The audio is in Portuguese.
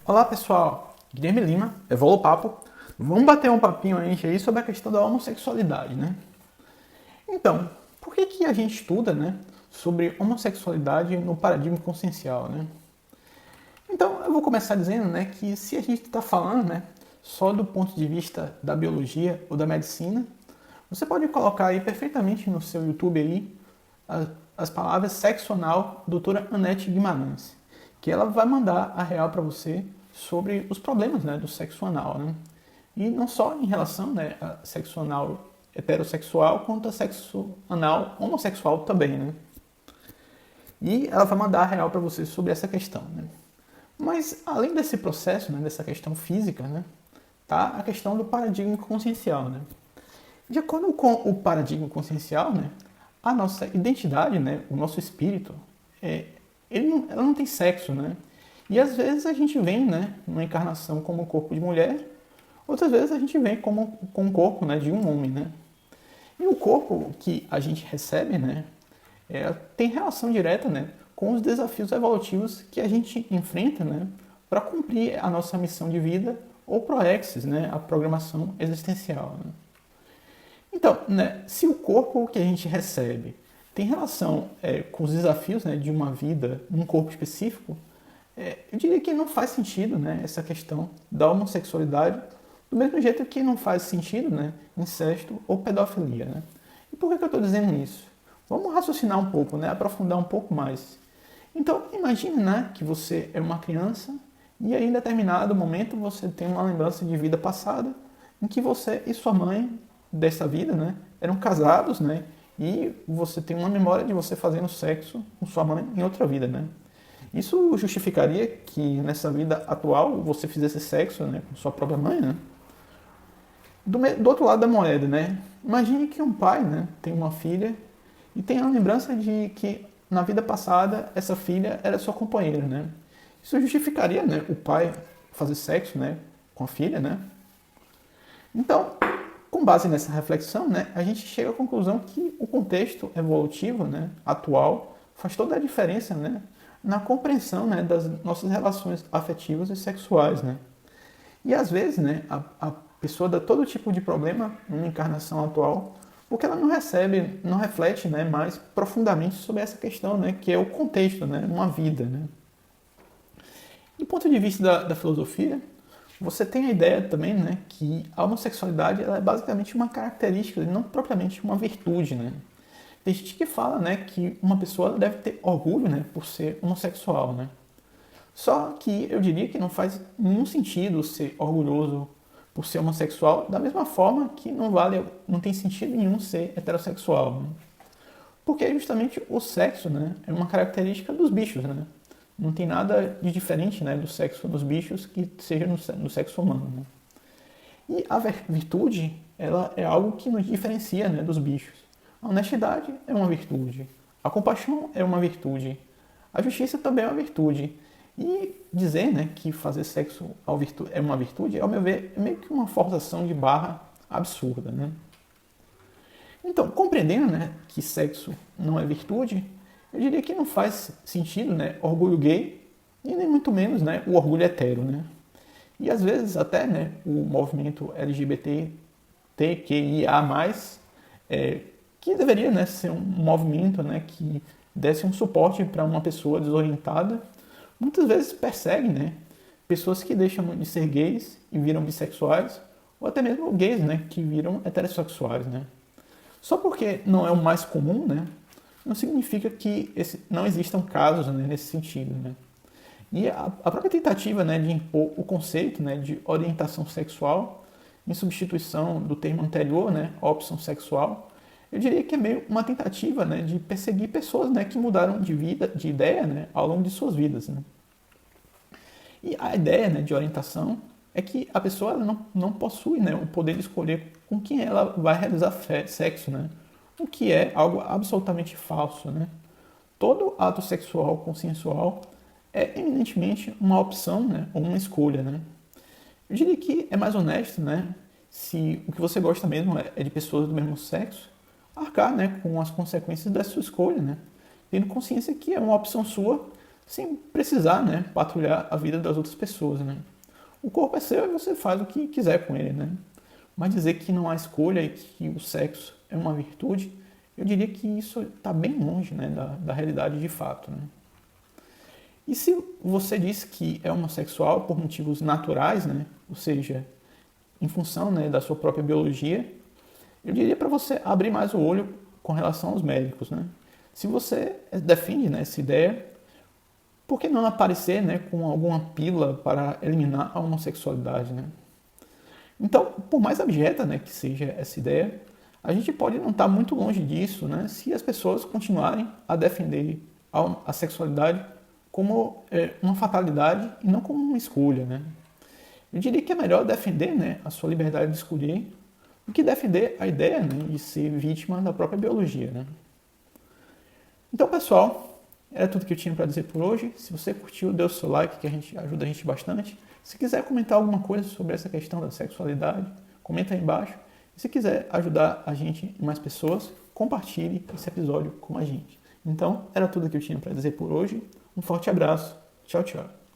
Olá pessoal, Guilherme Lima, Evolo Papo. Vamos bater um papinho aí sobre a questão da homossexualidade, né? Então, por que a gente estuda, né, sobre homossexualidade no paradigma consciencial, né? Então, eu vou começar dizendo, né, que se a gente está falando, né, só do ponto de vista da biologia ou da medicina, você pode colocar aí perfeitamente no seu YouTube aí as palavras sexo anal, doutora Anete Guimarães, que ela vai mandar a real para você sobre os problemas, né, do sexo anal, né? E não só em relação, né, a sexo anal heterossexual, quanto a sexo anal homossexual também, né? E ela vai mandar a real para você sobre essa questão, né? Mas além desse processo, né, dessa questão física, né, tá a questão do paradigma consciencial, né? De acordo com o paradigma consciencial, né, a nossa identidade, né, o nosso espírito, ela não tem sexo, né? E às vezes a gente vem, né, numa encarnação como um corpo de mulher, outras vezes a gente vem como com um corpo, né, de um homem, né? E o corpo que a gente recebe, né, tem relação direta, né, com os desafios evolutivos que a gente enfrenta, né, para cumprir a nossa missão de vida ou proexis, né, a programação existencial, né? Então, né, se o corpo que a gente recebe tem relação com os desafios, né, de uma vida num corpo específico, eu diria que não faz sentido, né, essa questão da homossexualidade, do mesmo jeito que não faz sentido, né, incesto ou pedofilia, né? E por que eu estou dizendo isso? Vamos raciocinar um pouco, né, aprofundar um pouco mais. Então, imagine, né, que você é uma criança e aí, em determinado momento, você tem uma lembrança de vida passada em que você e sua mãe dessa vida, né, eram casados, né, e você tem uma memória de você fazendo sexo com sua mãe em outra vida, né? Isso justificaria que nessa vida atual você fizesse sexo, né, com sua própria mãe, né? Do outro lado da moeda, né? Imagine que um pai, né, tem uma filha e tem a lembrança de que na vida passada essa filha era sua companheira, né? Isso justificaria, né, o pai fazer sexo, né, com a filha, né? Então, com base nessa reflexão, né, a gente chega à conclusão que o contexto evolutivo, né, atual faz toda a diferença, né, na compreensão, né, das nossas relações afetivas e sexuais, né? E às vezes, né, a pessoa dá todo tipo de problema numa encarnação atual porque ela não recebe, não reflete, né, mais profundamente sobre essa questão, né, que é o contexto, né, uma vida, né? Do ponto de vista da filosofia, você tem a ideia também, né, que a homossexualidade ela é basicamente uma característica, não propriamente uma virtude, né? Tem gente que fala, né, que uma pessoa deve ter orgulho, né, por ser homossexual, né? Só que eu diria que não faz nenhum sentido ser orgulhoso por ser homossexual, da mesma forma que não tem sentido nenhum ser heterossexual, né? Porque justamente o sexo, né, é uma característica dos bichos, né? Não tem nada de diferente, né, do sexo dos bichos que seja no sexo humano, né? E a virtude, ela é algo que nos diferencia, né, dos bichos. A honestidade é uma virtude. A compaixão é uma virtude. A justiça também é uma virtude. E dizer, né, que fazer sexo é uma virtude, ao meu ver, é meio que uma forçação de barra absurda, né? Então, compreendendo, né, que sexo não é virtude, eu diria que não faz sentido, né, orgulho gay e nem muito menos, né, o orgulho hetero, né? E às vezes até, né, o movimento LGBTQIA+, que deveria, né, ser um movimento, né, que desse um suporte para uma pessoa desorientada, muitas vezes persegue, né, pessoas que deixam de ser gays e viram bissexuais, ou até mesmo gays, né, que viram heterossexuais, né? Só porque não é o mais comum, né, não significa que não existam casos, né, nesse sentido, né? E a própria tentativa, né, de impor o conceito, né, de orientação sexual em substituição do termo anterior, né, opção sexual, eu diria que é meio uma tentativa, né, de perseguir pessoas, né, que mudaram de vida, de ideia, né, ao longo de suas vidas, né? E a ideia, né, de orientação é que a pessoa ela não possui, né, o poder de escolher com quem ela vai realizar sexo, né? O que é algo absolutamente falso, né? Todo ato sexual consensual é eminentemente uma opção, né, ou uma escolha, né? Eu diria que é mais honesto, né, se o que você gosta mesmo é de pessoas do mesmo sexo, arcar, né, com as consequências da sua escolha, né? Tendo consciência que é uma opção sua, sem precisar, né, patrulhar a vida das outras pessoas, né? O corpo é seu e você faz o que quiser com ele, né? Mas dizer que não há escolha e que o sexo é uma virtude, eu diria que isso está bem longe, né, da realidade de fato, né? E se você diz que é homossexual por motivos naturais, né, ou seja, em função, né, da sua própria biologia, eu diria para você abrir mais o olho com relação aos médicos, né? Se você defende, né, essa ideia, por que não aparecer, né, com alguma pílula para eliminar a homossexualidade, né? Então, por mais abjeta, né, que seja essa ideia, a gente pode não estar muito longe disso, né, se as pessoas continuarem a defender a sexualidade como uma fatalidade e não como uma escolha, né? Eu diria que é melhor defender, né, a sua liberdade de escolher do que defender a ideia, né, de ser vítima da própria biologia, né? Então, pessoal, era tudo que eu tinha para dizer por hoje. Se você curtiu, dê o seu like, que ajuda a gente bastante. Se quiser comentar alguma coisa sobre essa questão da sexualidade, comenta aí embaixo. E se quiser ajudar a gente e mais pessoas, compartilhe esse episódio com a gente. Então, era tudo que eu tinha para dizer por hoje. Um forte abraço. Tchau, tchau.